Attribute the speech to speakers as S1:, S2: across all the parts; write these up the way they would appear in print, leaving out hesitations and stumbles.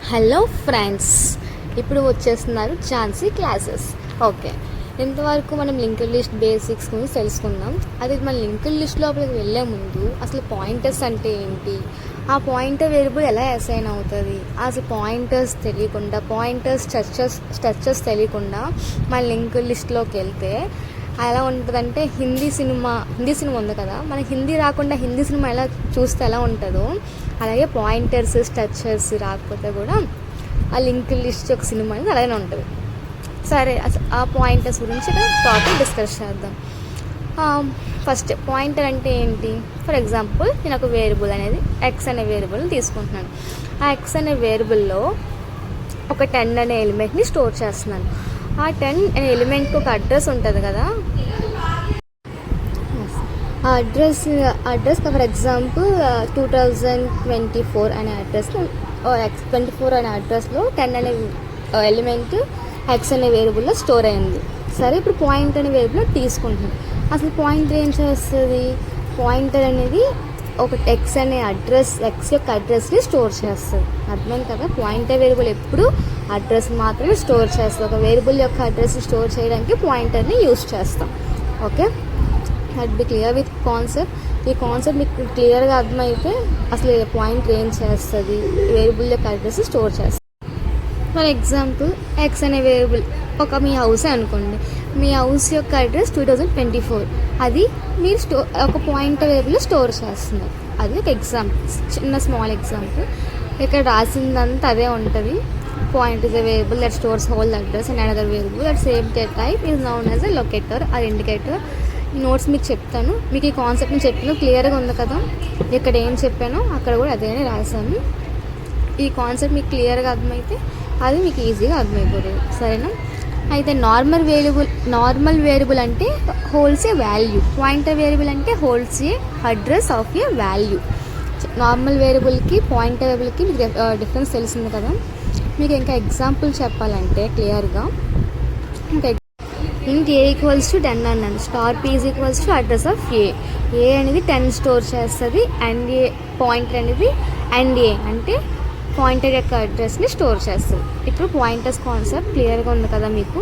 S1: Hello friends, ఇప్పుడు వచ్చేస్తున్నారు Jhansi classes. Okay, ఇంతవరకు మనం లింక్డ్ లిస్ట్ బేసిక్స్ గురించి తెలుసుకుందాం. అది మన లింక్డ్ లిస్ట్ లోపలికి వెళ్ళే ముందు అసలు పాయింటర్స్ అంటే ఏంటి, ఆ పాయింటర్ వేరియబుల్ ఎలా అసైన్ అవుతుంది, అసలు పాయింటర్స్ తెలియకుండా, పాయింటర్స్ స్ట్రక్చర్స్ తెలియకుండా మన లింక్డ్ లిస్ట్లోకి వెళ్తే ఎలా ఉంటుందంటే హిందీ సినిమా ఉంది కదా, మనకి హిందీ రాకుండా హిందీ సినిమా ఎలా చూస్తే ఎలా ఉంటుందో అలాగే పాయింటర్స్ స్ట్రక్చర్స్ రాకపోతే కూడా ఆ లింక్డ్ లిస్ట్ యొక్క సినిమా అనేది అలాగే ఉంటుంది. సరే, ఆ పాయింటర్స్ గురించి టాపిక్ డిస్కస్ చేద్దాం. ఫస్ట్ పాయింటర్ అంటే ఏంటి? ఫర్ ఎగ్జాంపుల్ నేను ఒక వేరియబుల్ అనేది ఎక్స్ అనే వేరియబుల్ని తీసుకుంటున్నాను. ఆ ఎక్స్ అనే వేరియబుల్లో ఒక 10 అనే ఎలిమెంట్ని స్టోర్ చేస్తున్నాను. ఆ 10 అనే ఎలిమెంట్కి ఒక అడ్రస్ ఉంటుంది కదా, ఆ అడ్రస్ ఫర్ ఎగ్జాంపుల్ 2024 అనే అడ్రస్, 24 అనే అడ్రస్లో 10 అనే ఎలిమెంట్ ఎక్స్ అనే వేరియబుల్లో స్టోర్ అయింది. సరే, ఇప్పుడు పాయింటర్ అనే వేరియబుల్ తీసుకుంటున్నాం. అసలు పాయింటర్ ఏం చేస్తుంది? పాయింటర్ అనేది ఒక ఎక్స్ అనే ఎక్స్ యొక్క అడ్రస్ని స్టోర్ చేస్తుంది. అర్థమైంది కదా? పాయింటర్ వేరియబుల్ ఎప్పుడు అడ్రస్ మాత్రమే స్టోర్ చేస్తుంది. ఒక వేరియబుల్ యొక్క అడ్రస్ని స్టోర్ చేయడానికి పాయింటర్ని యూజ్ చేస్తాం. Okay, that be clear with concept. ఈ కాన్సెప్ట్ మీకు క్లియర్గా అర్థమైతే అసలు పాయింటర్ ఏం చేస్తుంది, వేరియబుల్ యొక్క అడ్రస్ స్టోర్ చేస్తుంది. ఫర్ ఎగ్జాంపుల్ ఎక్స్ అనే వేరియబుల్ ఒక మీ హౌసే అనుకోండి. మీ హౌస్ యొక్క అడ్రస్ 2024, అది మీరు ఒక పాయింటర్ వేరియబుల్ స్టోర్ చేస్తున్నారు. అది ఒక ఎగ్జాంపుల్, చిన్న స్మాల్ ఎగ్జాంపుల్. ఇక్కడ రాసిందంతా అదే ఉంటుంది. Point is a variable that stores whole address and another variable that same type is known as a locator or indicator. ఈ నోట్స్ మీకు చెప్తాను. మీకు ఈ కాన్సెప్ట్ని చెప్పాను, క్లియర్గా ఉంది కదా? ఇక్కడ ఏం చెప్పానో అక్కడ కూడా అదే రాశాను. ఈ కాన్సెప్ట్ మీకు క్లియర్గా అర్థమైతే అది మీకు ఈజీగా అర్థమైపోతుంది. సరేనా? అయితే నార్మల్ వేరియబుల్ అంటే holds a value, pointer variable అంటే holds a address of a value. Normal వేరియబుల్కి పాయింటర్ వేరియబుల్కి మీకు డిఫరెన్స్ తెలిసింది కదా. మీకు ఇంకా ఎగ్జాంపుల్ చెప్పాలంటే క్లియర్గా, ఇంట్ ఏ ఈక్వల్స్ టు 10 అన్నాను. Star P is equals to address of a అనేది 10 స్టోర్ చేస్తుంది. అండ్ ఏ పాయింటర్ అనేది అండ్ ఏ అంటే పాయింటర్ యొక్క అడ్రస్ని స్టోర్ చేస్తుంది. ఇప్పుడు పాయింటర్స్ కాన్సెప్ట్ క్లియర్గా ఉంది కదా మీకు.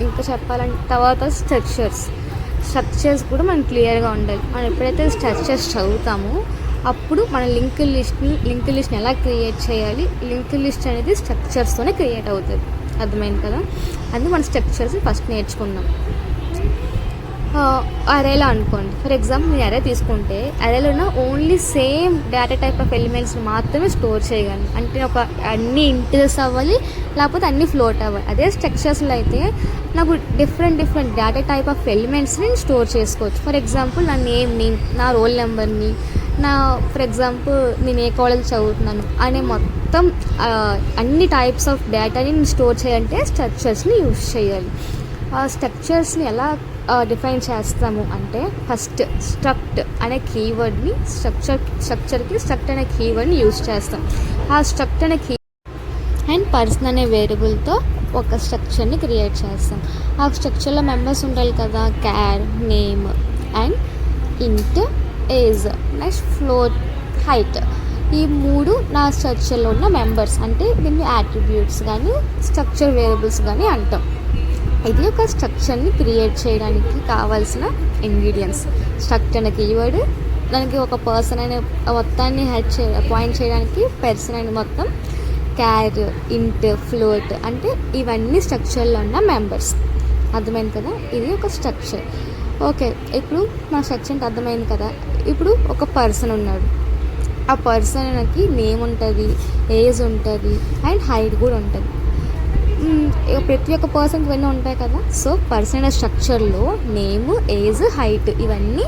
S1: ఇంకా చెప్పాలంటే తర్వాత స్ట్రక్చర్స్ కూడా మనకు క్లియర్గా ఉండాలి. మనం ఎప్పుడైతే స్ట్రక్చర్స్ చదువుతామో అప్పుడు మన లింక్డ్ లిస్ట్ని ఎలా క్రియేట్ చేయాలి, లింక్డ్ లిస్ట్ అనేది స్ట్రక్చర్స్తోనే క్రియేట్ అవుతుంది. అర్థమైంది కదా? అది మన స్ట్రక్చర్స్ ఫస్ట్ నేర్చుకుందాం. అరేలో అనుకోండి. ఫర్ ఎగ్జాంపుల్ నేను అరే తీసుకుంటే అరేలో ఉన్న only same data type of ఎలిమెంట్స్ని మాత్రమే స్టోర్ చేయగలను. అంటే ఒక అన్ని ఇంటిజర్స్ అవ్వాలి, లేకపోతే అన్ని ఫ్లోట్ అవ్వాలి. అదే స్ట్రక్చర్స్లో అయితే నాకు డిఫరెంట్ డేటా టైప్ ఆఫ్ ఎలిమెంట్స్ని స్టోర్ చేసుకోవచ్చు. ఫర్ ఎగ్జాంపుల్ నా నేమ్ని, నా రోల్ నెంబర్ని, ఫర్ ఎగ్జాంపుల్ నేను ఏ కాలేజ్ చదువుతున్నాను అనే మొత్తం అన్ని టైప్స్ ఆఫ్ డేటాని నేను స్టోర్ చేయాలంటే స్ట్రక్చర్స్ని యూజ్ చేయాలి. ఆ స్ట్రక్చర్స్ని ఎలా డిఫైన్ చేస్తాము అంటే ఫస్ట్ స్ట్రక్ట్ అనే కీవర్డ్ని స్ట్రక్ట్ అనే కీవర్డ్ని యూజ్ చేస్తాం. ఆ స్ట్రక్ట్ అనే అండ్ పర్సన్ అనే వేరియబుల్తో ఒక స్ట్రక్చర్ని క్రియేట్ చేస్తాం. ఆ స్ట్రక్చర్లో మెంబర్స్ ఉండాలి కదా, క్యార్, నేమ్ అండ్ ఇంట్, ఏజ్, నెక్స్ట్ ఫ్లోట్, హైట్. ఈ 3 నా స్ట్రక్చర్లో ఉన్న మెంబర్స్. అంటే దీన్ని యాట్రిబ్యూట్స్ కానీ స్ట్రక్చర్ వేరియబుల్స్ కానీ అంటాం. ఇది ఒక స్ట్రక్చర్ని క్రియేట్ చేయడానికి కావాల్సిన ఇంగ్రీడియంట్స్. స్ట్రక్చర్ అనే కీవర్డ్, దానికి ఒక పర్సన్ అనే మొత్తాన్ని పాయింట్ చేయడానికి పర్సన్ అనే మొత్తం, క్యార్, ఇంట్, ఫ్లోట్ అంటే ఇవన్నీ స్ట్రక్చర్లో ఉన్న మెంబర్స్. అర్థమైంది కదా? ఇది ఒక స్ట్రక్చర్. ఓకే, ఇప్పుడు మన స్ట్రక్చర్ అర్థమైంది కదా. ఇప్పుడు ఒక పర్సన్ ఉన్నాడు. ఆ పర్సన్కి నేమ్ ఉంటుంది, ఏజ్ ఉంటుంది అండ్ హైట్ కూడా ఉంటుంది. ప్రతి ఒక్క పర్సన్కి ఇవన్నీ ఉంటాయి కదా. సో పర్సన్ స్ట్రక్చర్లో నేమ్, ఏజ్, హైట్ ఇవన్నీ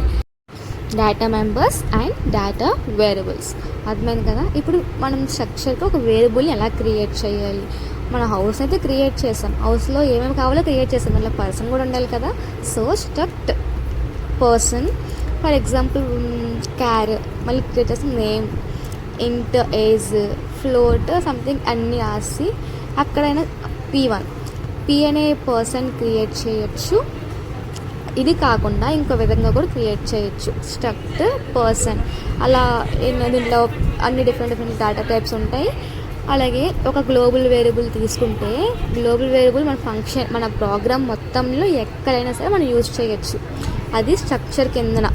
S1: data members and data variables. అర్థమైంది కదా? ఇప్పుడు మనం స్ట్రక్చర్కి ఒక వేరియబుల్ని ఎలా క్రియేట్ చేయాలి? మన హౌస్ అయితే క్రియేట్ చేసాం, హౌస్లో ఏమేమి కావాలో క్రియేట్ చేసాం, మళ్ళీ పర్సన్ కూడా ఉండాలి కదా. So struct person, for example car, మళ్ళీ క్రియేట్ చేస్తాం నేమ్, ఇంట్, ఏజ్, ఫ్లోట్ సంథింగ్ అన్నీ రాసి అక్కడైనా పీ అనే పర్సన్ క్రియేట్ చేయొచ్చు. ఇది కాకుండా ఇంకో విధంగా కూడా క్రియేట్ చేయొచ్చు. స్ట్రక్ట్ పర్సన్ అలా దీంట్లో అన్ని డిఫరెంట్ డేటా టైప్స్ ఉంటాయి. అలాగే ఒక గ్లోబల్ వేరియబుల్ తీసుకుంటే, గ్లోబల్ వేరియబుల్ మన ప్రోగ్రామ్ మొత్తంలో ఎక్కడైనా సరే మనం యూజ్ చేయొచ్చు. అది స్ట్రక్చర్ కిందన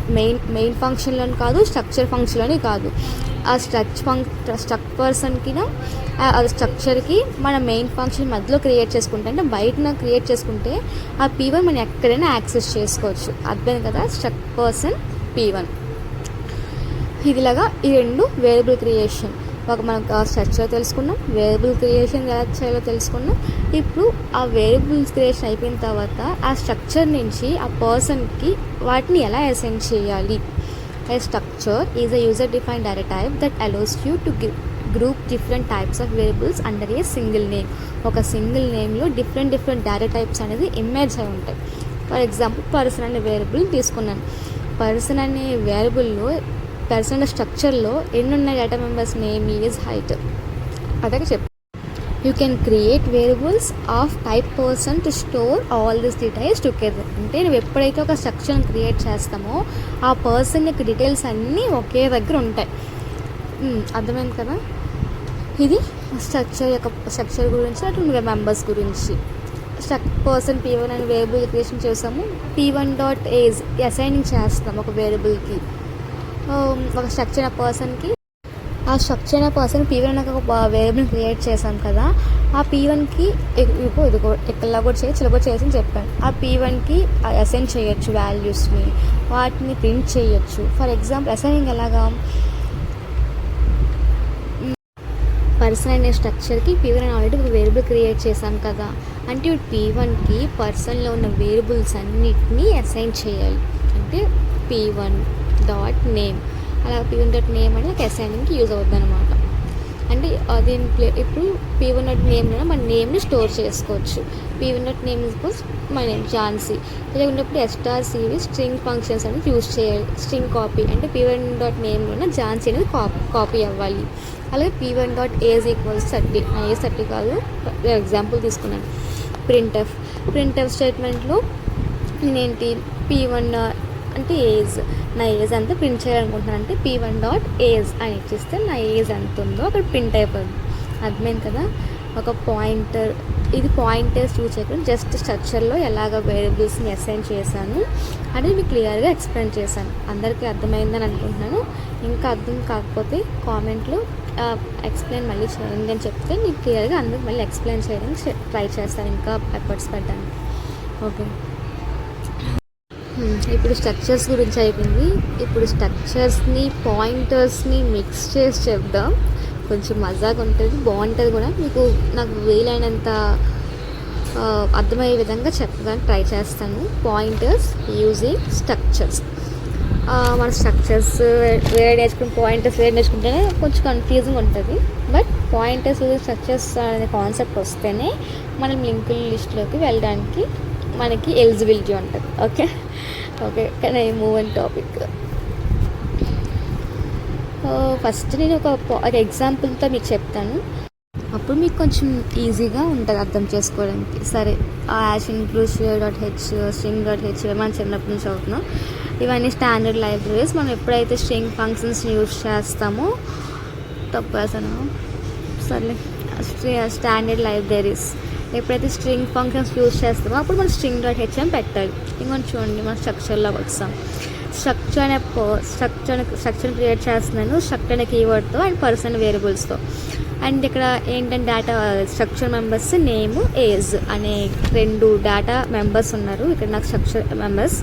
S1: మెయిన్ ఫంక్షన్లోని కాదు, స్ట్రక్చర్ ఫంక్షన్లోని కాదు. ఆ స్ట్రక్ పర్సన్కి అది స్ట్రక్చర్కి మన మెయిన్ ఫంక్షన్ మధ్యలో క్రియేట్ చేసుకుంటే, అంటే బయటన క్రియేట్ చేసుకుంటే ఆ P1 మనం ఎక్కడైనా యాక్సెస్ చేసుకోవచ్చు. అర్థం కదా, స్ట్రక్ పర్సన్ P1. ఇదిలాగా ఈ రెండు వేరియబుల్ క్రియేషన్. మనం స్ట్రక్చర్ తెలుసుకున్నాం, వేరియబుల్ క్రియేషన్ ఎలా చేయాలో తెలుసుకున్నాం. ఇప్పుడు ఆ వేరియబుల్స్ క్రియేషన్ అయిపోయిన తర్వాత ఆ స్ట్రక్చర్ నుంచి ఆ పర్సన్కి వాటిని ఎలా అసైన్ చేయాలి. A structure is a user-defined data type that allows you to group different types of variables under a single name. ఒక సింగిల్ నేమ్లో డిఫరెంట్ డేటా టైప్స్ అనేది ఇమేజ్ అయి ఉంటాయి. ఫర్ ఎగ్జాంపుల్ పర్సన్ అనే వేరియబుల్ తీసుకున్నాను. పర్సన్ అనే వేరియబుల్లో person స్ట్రక్చర్లో ఎన్ని ఉన్నాయి data members, name, age, height. అదే చెప్పు. You can create variables of type person to store all these details together. అంటే నువ్వు ఎప్పుడైతే ఒక స్ట్రక్చర్ని క్రియేట్ చేస్తామో ఆ పర్సన్ యొక్క డీటెయిల్స్ అన్నీ ఒకే దగ్గర ఉంటాయి. అర్థమైంది కదా. ఇది స్ట్రక్చర్ గురించి, అటు మెంబర్స్ గురించి. పర్సన్ P1 అనే వేరియబుల్ క్రియేషన్ చేసాము. P1.age అసైనింగ్ చేస్తాం ఒక వేరియబుల్కి, ఒక స్ట్రక్చర్ పర్సన్కి. ఆ స్ట్రక్చర్ అయిన పర్సన్ P1 అనే ఒక వేరియబుల్ క్రియేట్ చేశాం కదా, ఆ P1కి ఇదిగో ఎక్కడలా కూడా చేయొచ్చు, ఇలా కూడా చేయొచ్చు అని చెప్పాను. ఆ P1కి అసైన్ చేయొచ్చు వాల్యూస్ని, వాటిని ప్రింట్ చేయొచ్చు. ఫర్ ఎగ్జాంపుల్ అసైనింగ్ ఎలాగా, పర్సన్ అనే స్ట్రక్చర్కి P1 అని ఆల్రెడీ ఒక వేరియబుల్ క్రియేట్ చేశాం కదా, అంటే P1కి పర్సన్లో ఉన్న వేరియబుల్స్ అన్నిటినీ అసైన్ చేయాలి. అంటే P1.name, అలా P1.name అని నాకు అసైనింగ్కి యూజ్ అవుతుంది అనమాట. అంటే దీని ఇప్పుడు P1.nameలో మన నేమ్ని స్టోర్ చేసుకోవచ్చు. P1.name మన నేమ్ ఝాన్సీ. ఇలా ఉన్నప్పుడు STRCV స్ట్రింగ్ ఫంక్షన్స్ అనేది యూజ్ చేయాలి. స్ట్రింగ్ కాపీ అంటే P1.nameలో ఝాన్సీ అనేది కాపీ అవ్వాలి. అలాగే P1.age = 30. ఏజ్ 30 కాదు, ఎగ్జాంపుల్ తీసుకున్నాను. ప్రింట్ఎఫ్ స్టేట్మెంట్లో నేనేంటి P1 అంటే ఏజ్, నా ఏజ్ అంతా ప్రింట్ చేయాలనుకుంటున్నాను. అంటే P1.age అని ఇచ్చిస్తే నా ఏజ్ ఎంత ఉందో అక్కడ ప్రింట్ అయిపోయింది. అర్థమైంది కదా. ఒక పాయింటర్, ఇది పాయింటర్స్ యూజ్ చేయకుండా జస్ట్ స్ట్రక్చర్లో ఎలాగ వేరియబుల్స్ని అసైన్ చేశాను అనేది మీకు క్లియర్గా ఎక్స్ప్లెయిన్ చేశాను. అందరికీ అర్థమైందని అనుకుంటున్నాను. ఇంకా అర్థం కాకపోతే కామెంట్లో ఎక్స్ప్లెయిన్ మళ్ళీ చేయండి అని చెప్తే మీకు క్లియర్గా అందరికి మళ్ళీ ఎక్స్ప్లెయిన్ చేయడానికి ట్రై చేస్తాను, ఇంకా ఎఫర్ట్స్ పెట్టడానికి. ఓకే, ఇప్పుడు స్ట్రక్చర్స్ గురించి అయిపోయింది. ఇప్పుడు స్ట్రక్చర్స్ని పాయింటర్స్ని మిక్స్ చేసి చెప్దాం. కొంచెం మజాగా ఉంటుంది, బాగుంటుంది కూడా. మీకు నాకు వీలైనంత అర్థమయ్యే విధంగా చెప్పడానికి ట్రై చేస్తాను. Pointers using structures. మన స్ట్రక్చర్స్ వేరే నేర్చుకుని పాయింటర్స్ వేరే నేర్చుకుంటేనే కొంచెం కన్ఫ్యూజింగ్ ఉంటుంది. బట్ పాయింటర్స్ యూజింగ్ స్ట్రక్చర్స్ అనే కాన్సెప్ట్ వస్తేనే మనం లింకుల లిస్ట్లోకి వెళ్ళడానికి మనకి ఎలిజిబిలిటీ ఉంటుంది. ఓకే కానీ మూవ్ అండ్ టాపిక్. ఫస్ట్ నేను ఒక ఎగ్జాంపుల్తో మీకు చెప్తాను, అప్పుడు మీకు కొంచెం ఈజీగా ఉంటుంది అర్థం చేసుకోవడానికి. సరే, #include.h, string.h మనం చిన్నప్పటి నుంచి అవుతున్నాం. ఇవన్నీ స్టాండర్డ్ లైబ్రరీస్. మనం ఎప్పుడైతే స్ట్రింగ్ ఫంక్షన్స్ని యూజ్ చేస్తామో, తప్పేసాను సర్లే, స్టాండర్డ్ లైబ్రరీస్ ఎప్పుడైతే స్ట్రింగ్ ఫంక్షన్స్ యూజ్ చేస్తామో అప్పుడు మనం string.h అని పెట్టాలి. ఇంకొంచెం చూడండి, మనం స్ట్రక్చర్లోకి వస్తాం. స్ట్రక్చర్ క్రియేట్ చేస్తున్నాను స్ట్రక్చర్ అనే కీవర్డ్తో అండ్ పర్సన్ వేరియబుల్స్తో. అండ్ ఇక్కడ ఏంటంటే data structure members name, age అనే 2 డేటా మెంబర్స్ ఉన్నారు. ఇక్కడ నాకు స్ట్రక్చర్ మెంబర్స్,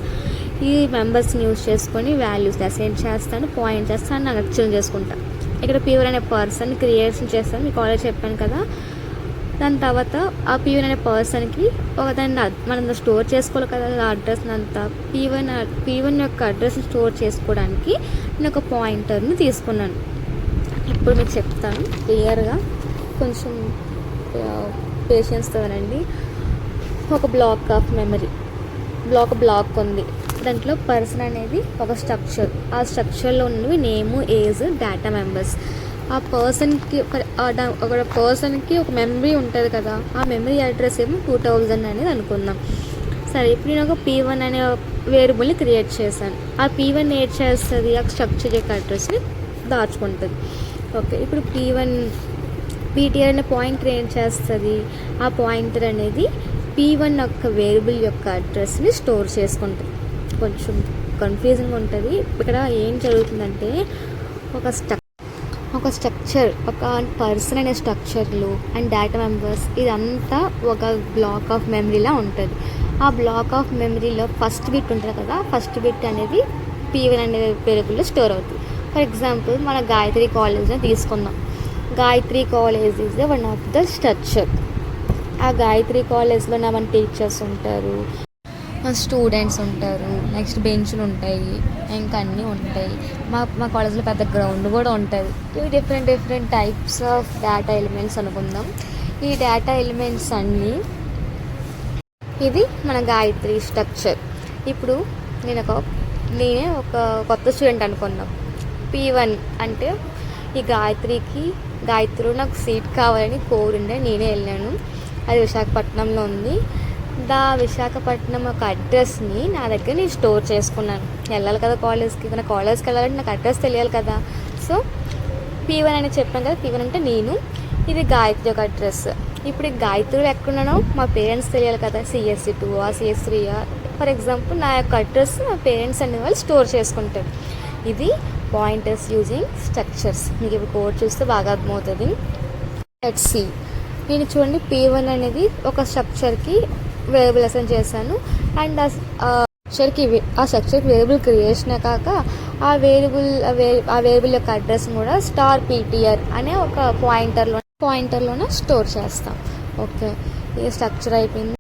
S1: ఈ మెంబర్స్ని యూజ్ చేసుకొని వాల్యూస్ అసైన్ చేస్తాను, పాయింట్ చేస్తాను, నాకు నచ్చిన చేసుకుంటాను. ఇక్కడ P1 అనే పర్సన్ క్రియేషన్ చేస్తాను, మీకు ఆల్రెడీ చెప్పాను కదా. దాని తర్వాత ఆ P1 అనే పర్సన్కి దాన్ని మనం స్టోర్ చేసుకోవాలి కదా అడ్రస్ని అంతా. P1 యొక్క అడ్రస్ని స్టోర్ చేసుకోవడానికి నేను ఒక పాయింటర్ని తీసుకున్నాను. ఇప్పుడు మీకు చెప్తాను క్లియర్గా, కొంచెం పేషెన్స్తో వినండి. ఒక బ్లాక్ ఆఫ్ మెమరీ, బ్లాక్ ఉంది. దాంట్లో పర్సన్ అనేది ఒక స్ట్రక్చర్. ఆ స్ట్రక్చర్లో ఉన్నవి నేము, ఏజ్, డేటా మెంబర్స్. ఆ పర్సన్కి ఒక మెమరీ ఉంటుంది కదా, ఆ మెమరీ అడ్రస్ ఏమో 2000 అనేది అనుకుందాం. సరే, ఇప్పుడు నేను ఒక P1 అనే వేరియబుల్ని క్రియేట్ చేశాను. ఆ P1 ఏడ్ చేస్తుంది, ఆ స్ట్రక్చర్ యొక్క అడ్రస్ని దాచుకుంటుంది. ఓకే, ఇప్పుడు పీటీఆర్ అనే పాయింటర్ ఏం చేస్తుంది, ఆ పాయింటర్ అనేది P1 యొక్క వేరియబుల్ యొక్క అడ్రస్ని స్టోర్ చేసుకుంటుంది. కొంచెం కన్ఫ్యూజింగ్ ఉంటుంది. ఇక్కడ ఏం జరుగుతుందంటే ఒక స్ట్రక్చర్, ఒక పర్సన్ అనే స్ట్రక్చర్లు అండ్ డేటా మెంబర్స్ ఇదంతా ఒక బ్లాక్ ఆఫ్ మెమరీలా ఉంటుంది. ఆ బ్లాక్ ఆఫ్ మెమరీలో ఫస్ట్ బిట్ ఉంటుంది కదా, ఫస్ట్ బిట్ అనేది P1 అనే వేరియబుల్లో స్టోర్ అవుతుంది. ఫర్ ఎగ్జాంపుల్ మన గాయత్రి కాలేజ్ని తీసుకుందాం. Gayatri college is one of the structure. ఆ గాయత్రి కాలేజ్లో మన టీచర్స్ ఉంటారు, స్టూడెంట్స్ ఉంటారు, నెక్స్ట్ బెంచ్లు ఉంటాయి, ఇంకా అన్నీ ఉంటాయి. మా కాలేజ్లో పెద్ద గ్రౌండ్ కూడా ఉంటుంది. ఇవి different types of data elements అనుకుందాం. ఈ డేటా ఎలిమెంట్స్ అన్నీ ఇది మన గాయత్రి స్ట్రక్చర్. ఇప్పుడు నేనే ఒక కొత్త స్టూడెంట్ అనుకుందాం. P1 అంటే ఈ గాయత్రిలో నాకు సీట్ కావాలని కోరుండే నేనే వెళ్ళాను. అది విశాఖపట్నంలో ఉంది. విశాఖపట్నం ఒక అడ్రస్ని నా దగ్గర నేను స్టోర్ చేసుకున్నాను. వెళ్ళాలి కదా కాలేజ్కి, మన కాలేజ్కి వెళ్ళాలంటే నాకు అడ్రస్ తెలియాలి కదా. సో P1 అని చెప్పాను కదా, P1 అంటే నేను, ఇది గాయత్రి ఒక అడ్రస్. ఇప్పుడు ఈ గాయత్రిలో ఎక్కడున్నానో మా పేరెంట్స్ తెలియాలి కదా, CSC2 CSC3 ఫర్ ఎగ్జాంపుల్ నా యొక్క అడ్రస్ మా పేరెంట్స్ అనే వాళ్ళు స్టోర్ చేసుకుంటారు. ఇది పాయింటర్స్ యూజింగ్ స్ట్రక్చర్స్. మీకు ఇప్పుడు కోడ్ చూస్తే బాగా అర్థమవుతుంది. Let's see. నేను చూడండి P1 అనేది ఒక స్ట్రక్చర్కి వేరియబుల్ అసైన్ చేశాను. అండ్ ఆ స్ట్రక్చర్కి వేరియబుల్ క్రియేషన్ కాక ఆ వేరియబుల్ యొక్క అడ్రస్ కూడా .ptr అనే ఒక పాయింటర్లోనే స్టోర్ చేస్తాం. ఓకే, ఇది స్ట్రక్చర్ అయిపోయింది.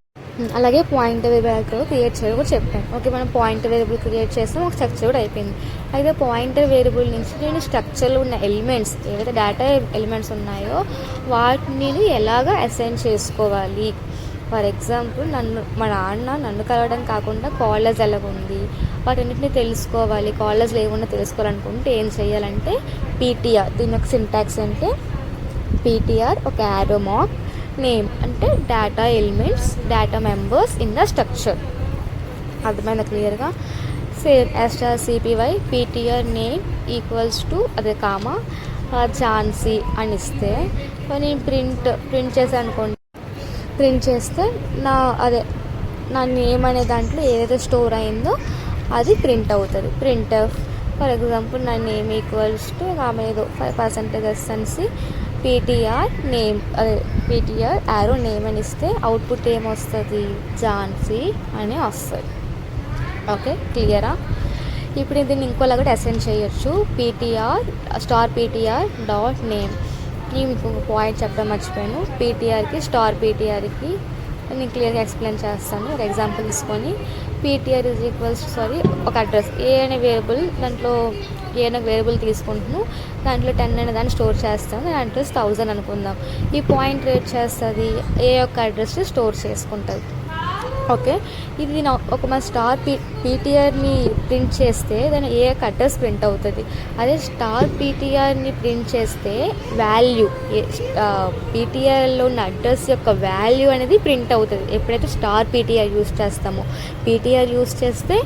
S1: అలాగే పాయింటర్ వేరియబుల్ క్రియేట్ చేయడం కూడా చెప్పాను. ఓకే, మనం పాయింటర్ వేరియబుల్ క్రియేట్ చేస్తాం, ఒక స్ట్రక్చర్ కూడా అయిపోయింది. అయితే పాయింటర్ వేరియబుల్ నుంచి నేను స్ట్రక్చర్లో ఉన్న ఎలిమెంట్స్, ఏవైతే డేటా ఎలిమెంట్స్ ఉన్నాయో వాటిని నేను ఎలాగా అసైన్ చేసుకోవాలి. ఫర్ ఎగ్జాంపుల్ మా నాన్న నన్ను కలవడం కాకుండా కాలేజ్ ఎలాగుంది వాటన్నిటిని తెలుసుకోవాలి, కాలేజ్లో ఏమున్నా తెలుసుకోవాలనుకుంటే ఏం చేయాలంటే పీటీఆర్. దీని యొక్క సింటాక్స్ అంటే పీటీఆర్ ఒక యారో మార్క్, నేమ్ అంటే data elements, data members in the structure. అర్థమైందా క్లియర్గా? CPY PTR name equals to అదే కామా ఝాన్సీ అని ఇస్తే నేను ప్రింట్ చేశాను అనుకోండి. ప్రింట్ చేస్తే నా నేమ్ అనే దాంట్లో ఏదైతే స్టోర్ అయిందో అది ప్రింట్ అవుతుంది. ప్రింట్ ఫర్ ఎగ్జాంపుల్ నా నేమ్ ఈక్వల్స్ టు ఆమె ఏదో 5% ఎస్ఎన్సి పీటీఆర్ నేమ్, అదే పీటీఆర్ యారో నేమ్ అని ఇస్తే అవుట్పుట్ ఏమొస్తుంది, ఝాన్సీ అని వస్తుంది. ఓకే, క్లియరా? ఇప్పుడు దీన్ని ఇంకోలా కూడా అసైన్ చేయొచ్చు. ptr .name. నేను మీకు ఒక పాయింట్ చెప్పడం మర్చిపోయాను. పీటీఆర్కి .ptrకి నేను క్లియర్గా ఎక్స్ప్లెయిన్ చేస్తాను. ఒక ఎగ్జాంపుల్ తీసుకొని పీటీఆర్ ఈజ్ ఈక్వల్స్ ఒక అడ్రస్ ఏ అనే వేరియబుల్, దాంట్లో ఏ అనే వేరియబుల్ తీసుకుంటున్నాను, దాంట్లో 10 అనే దాన్ని స్టోర్ చేస్తాను. దాని అడ్రస్ 1000 అనుకుందాం. ఈ పాయింట్ రేట్ చేస్తుంది ఏ యొక్క అడ్రస్ స్టోర్ చేసుకుంటుంది. ఓకే, ఇది ఒక మన పీటీఆర్ని ప్రింట్ చేస్తే దాని ఏ యొక్క అడ్రస్ ప్రింట్ అవుతుంది. అదే పీటీఆర్ని ప్రింట్ చేస్తే వాల్యూ, పీటీఆర్లో ఉన్న అడ్రస్ యొక్క వాల్యూ అనేది ప్రింట్ అవుతుంది. ఎప్పుడైతే పీటీఆర్ యూజ్ చేస్తామో, పీటీఆర్ యూజ్ చేస్తే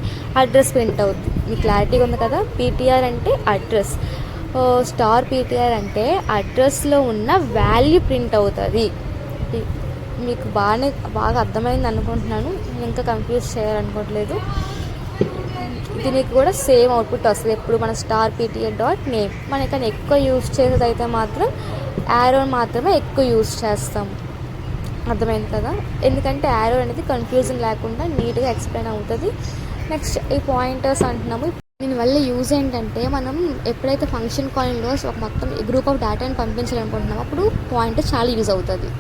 S1: అడ్రస్ ప్రింట్ అవుతుంది. మీకు క్లారిటీగా ఉంది కదా? పీటీఆర్ అంటే అడ్రస్, పీటీఆర్ అంటే అడ్రస్లో ఉన్న వాల్యూ ప్రింట్ అవుతుంది. మీకు బాగా అర్థమైంది అనుకుంటున్నాను. నేను ఇంకా కన్ఫ్యూజ్ చేయాలనుకోవట్లేదు. దీనికి కూడా సేమ్ అవుట్పుట్ వస్తుంది. ఎప్పుడు మన .ptr.name. మనకన్నా ఎక్కువ యూజ్ చేసేది అయితే మాత్రం యారో మాత్రమే ఎక్కువ యూజ్ చేస్తాం. అర్థమైంది కదా? ఎందుకంటే యారో అనేది కన్ఫ్యూజన్ లేకుండా నీట్గా ఎక్స్ప్లెయిన్ అవుతుంది. నెక్స్ట్ ఈ పాయింటర్స్ అంటున్నాము. దీనివల్ల యూజ్ ఏంటంటే మనం ఎప్పుడైతే ఫంక్షన్ కాయిన్లో ఒక మొత్తం గ్రూప్ ఆఫ్ డేటాని పంపించాలనుకుంటున్నామో అప్పుడు పాయింటర్ చాలా యూజ్ అవుతుంది.